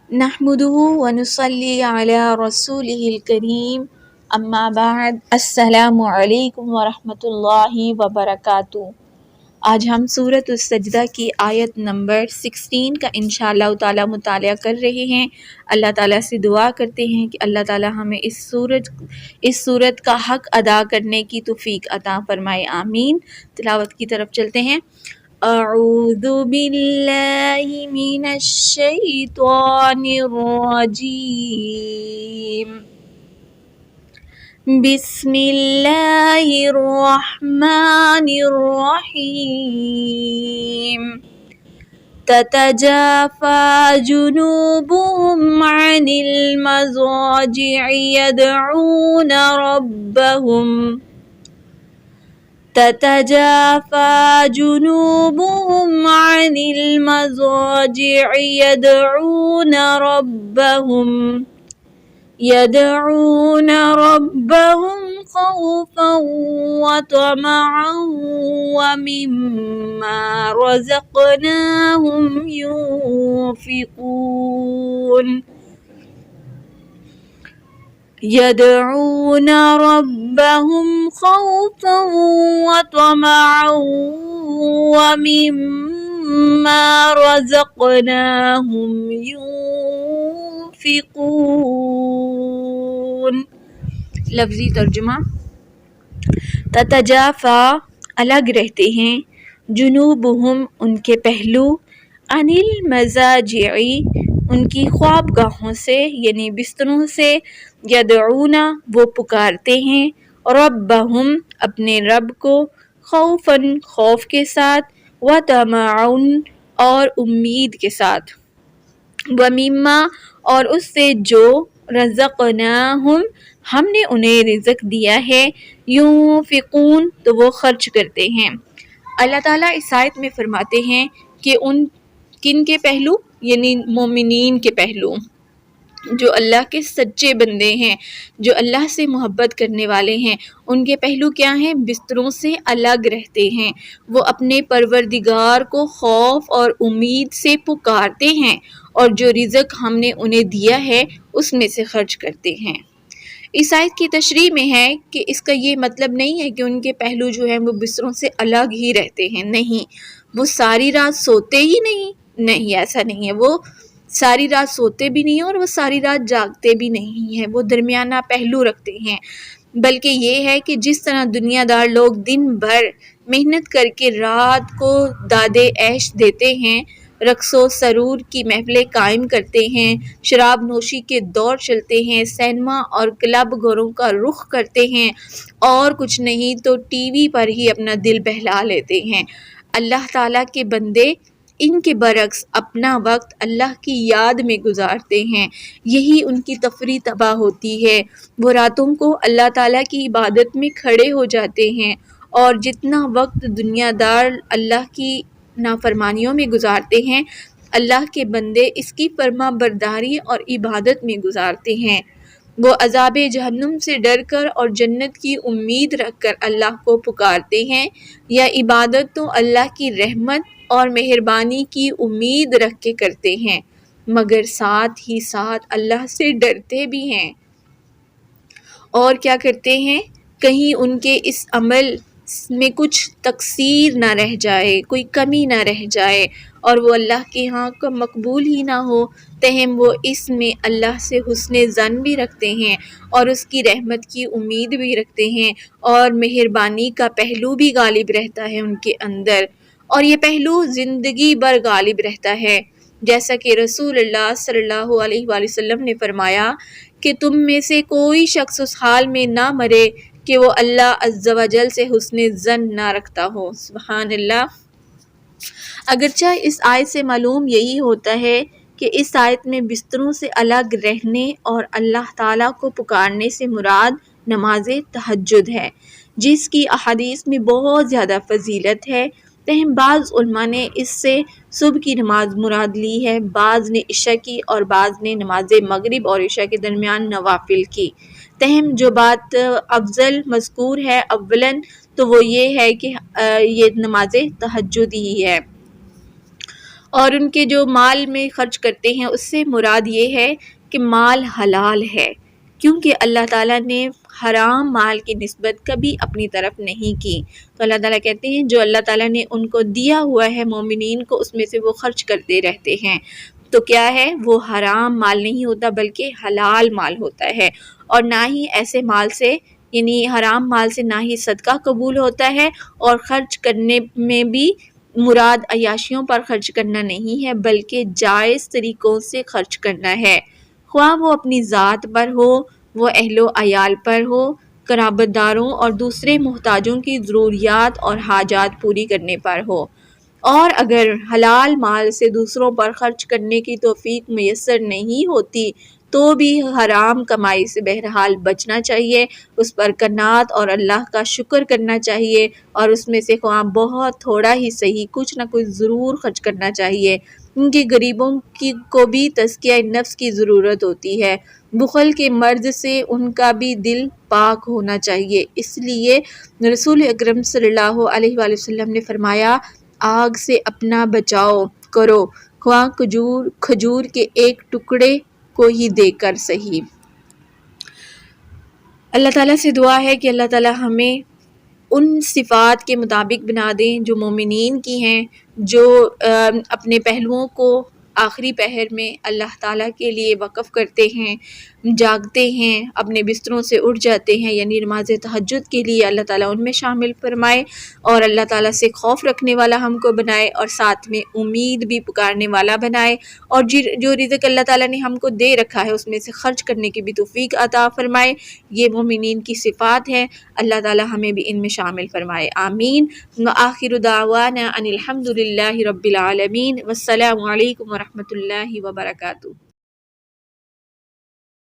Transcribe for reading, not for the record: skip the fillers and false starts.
نحمده ونصلي على رسوله الكريم اما بعد السلام علیکم ورحمۃ اللہ وبرکاتہ۔ آج ہم سورۃ السجدہ کی آیت نمبر 16 کا انشاءاللہ تعالی مطالعہ کر رہے ہیں۔ اللہ تعالیٰ سے دعا کرتے ہیں کہ اللہ تعالیٰ ہمیں اس سورت کا حق ادا کرنے کی توفیق عطا فرمائے، آمین۔ تلاوت کی طرف چلتے ہیں۔ اعوذ باللہ من الشیطان الرجیم، بسم اللہ الرحمن الرحیم۔ تتجافى جنوبهم عن المضاجع يدعون ربهم تتجافى جنوبهم عن المضاجع يدعون ربهم خوفا وطمعا ومما رزقناهم ينفقون يدعون ربهم خوفا وطمعا ومما رزقناهم ينفقون۔ لفظی ترجمہ، تتجافا الگ رہتے ہیں، جنوبہم ان کے پہلو، عن المضاجع ان کی خواب گاہوں سے یعنی بستروں سے، یدعون وہ پکارتے ہیں، ربہم اپنے رب کو، خوفاً خوف کے ساتھ، وطمعاً اور امید کے ساتھ، ومما اور اس سے جو، رزقناہم ہم نے انہیں رزق دیا ہے، ينفقون تو وہ خرچ کرتے ہیں۔ اللہ تعالیٰ اس آیت میں فرماتے ہیں کہ ان کن کے پہلو یعنی مومنین کے پہلو، جو اللہ کے سچے بندے ہیں، جو اللہ سے محبت کرنے والے ہیں، ان کے پہلو کیا ہیں؟ بستروں سے الگ رہتے ہیں، وہ اپنے پروردگار کو خوف اور امید سے پکارتے ہیں اور جو رزق ہم نے انہیں دیا ہے اس میں سے خرچ کرتے ہیں۔ اس آیت کی تشریح میں ہے کہ اس کا یہ مطلب نہیں ہے کہ ان کے پہلو جو ہیں وہ بستروں سے الگ ہی رہتے ہیں، نہیں، وہ ساری رات سوتے ہی نہیں، ایسا نہیں ہے، وہ ساری رات سوتے بھی نہیں ہیں اور وہ ساری رات جاگتے بھی نہیں ہیں، وہ درمیانہ پہلو رکھتے ہیں، بلکہ یہ ہے کہ جس طرح دنیا دار لوگ دن بھر محنت کر کے رات کو دادے عیش دیتے ہیں، رقص و سرور کی محفلیں قائم کرتے ہیں، شراب نوشی کے دور چلتے ہیں، سینما اور کلب گھروں کا رخ کرتے ہیں اور کچھ نہیں تو ٹی وی پر ہی اپنا دل بہلا لیتے ہیں، اللہ تعالیٰ کے بندے ان کے برعکس اپنا وقت اللہ کی یاد میں گزارتے ہیں، یہی ان کی تفریح تباہ ہوتی ہے، وہ راتوں کو اللہ تعالیٰ کی عبادت میں کھڑے ہو جاتے ہیں اور جتنا وقت دنیا دار اللہ کی نافرمانیوں میں گزارتے ہیں، اللہ کے بندے اس کی فرما برداری اور عبادت میں گزارتے ہیں، وہ عذاب جہنم سے ڈر کر اور جنت کی امید رکھ کر اللہ کو پکارتے ہیں، یا عبادت تو اللہ کی رحمت اور مہربانی کی امید رکھ کے کرتے ہیں، مگر ساتھ ہی ساتھ اللہ سے ڈرتے بھی ہیں، اور کیا کرتے ہیں؟ کہیں ان کے اس عمل میں کچھ تقصیر نہ رہ جائے، کوئی کمی نہ رہ جائے اور وہ اللہ کے ہاں کا مقبول ہی نہ ہو، تاہم وہ اس میں اللہ سے حسن ظن بھی رکھتے ہیں اور اس کی رحمت کی امید بھی رکھتے ہیں اور مہربانی کا پہلو بھی غالب رہتا ہے ان کے اندر، اور یہ پہلو زندگی بھر غالب رہتا ہے، جیسا کہ رسول اللہ صلی اللہ علیہ وآلہ وسلم نے فرمایا کہ تم میں سے کوئی شخص اس حال میں نہ مرے کہ وہ اللہ عز و جل سے حسن ظن نہ رکھتا ہو۔ سبحان اللہ۔ اگرچہ اس آیت سے معلوم یہی ہوتا ہے کہ اس آیت میں بستروں سے الگ رہنے اور اللہ تعالیٰ کو پکارنے سے مراد نماز تہجد ہے، جس کی احادیث میں بہت زیادہ فضیلت ہے، تاہم بعض علماء نے اس سے صبح کی نماز مراد لی ہے، بعض نے عشاء کی اور بعض نے نماز مغرب اور عشاء کے درمیان نوافل کی، تاہم جو بات افضل مذکور ہے اولاً تو وہ یہ ہے کہ یہ نماز تہجد ہی ہے، اور ان کے جو مال میں خرچ کرتے ہیں اس سے مراد یہ ہے کہ مال حلال ہے، کیونکہ اللہ تعالیٰ نے حرام مال کی نسبت کبھی اپنی طرف نہیں کی۔ تو اللہ تعالیٰ کہتے ہیں جو اللہ تعالیٰ نے ان کو دیا ہوا ہے مومنین کو، اس میں سے وہ خرچ کرتے رہتے ہیں، تو کیا ہے وہ حرام مال نہیں ہوتا بلکہ حلال مال ہوتا ہے۔ اور نہ ہی ایسے مال سے، یعنی حرام مال سے نہ ہی صدقہ قبول ہوتا ہے، اور خرچ کرنے میں بھی مراد عیاشیوں پر خرچ کرنا نہیں ہے بلکہ جائز طریقوں سے خرچ کرنا ہے، خواہ وہ اپنی ذات پر ہو، وہ اہل و عیال پر ہو، قرابت داروں اور دوسرے محتاجوں کی ضروریات اور حاجات پوری کرنے پر ہو۔ اور اگر حلال مال سے دوسروں پر خرچ کرنے کی توفیق میسر نہیں ہوتی تو بھی حرام کمائی سے بہرحال بچنا چاہیے، اس پر قناعت اور اللہ کا شکر کرنا چاہیے، اور اس میں سے خواہ بہت تھوڑا ہی صحیح کچھ نہ کچھ ضرور خرچ کرنا چاہیے، کیونکہ غریبوں کو بھی تزکیہ نفس کی ضرورت ہوتی ہے، بخل کے مرض سے ان کا بھی دل پاک ہونا چاہیے۔ اس لیے رسول اکرم صلی اللہ علیہ وآلہ وسلم نے فرمایا، آگ سے اپنا بچاؤ کرو، خواہ کھجور کے ایک ٹکڑے کو ہی دے کر صحیح۔ اللہ تعالیٰ سے دعا ہے کہ اللہ تعالیٰ ہمیں ان صفات کے مطابق بنا دیں جو مومنین کی ہیں، جو اپنے پہلوؤں کو آخری پہر میں اللہ تعالیٰ کے لیے وقف کرتے ہیں، جاگتے ہیں، اپنے بستروں سے اٹھ جاتے ہیں، یعنی نماز تہجد کے لیے اللہ تعالیٰ ان میں شامل فرمائے، اور اللہ تعالیٰ سے خوف رکھنے والا ہم کو بنائے، اور ساتھ میں امید بھی پکارنے والا بنائے، اور جو رزق اللہ تعالیٰ نے ہم کو دے رکھا ہے اس میں سے خرچ کرنے کی بھی توفیق عطا فرمائے۔ یہ مومنین کی صفات ہیں، اللہ تعالیٰ ہمیں بھی ان میں شامل فرمائے، آمین۔ وآخر دعوانا ان الحمد للہ رب العالمین، والسلام علیکم ورحمۃ اللہ وبرکاتہ۔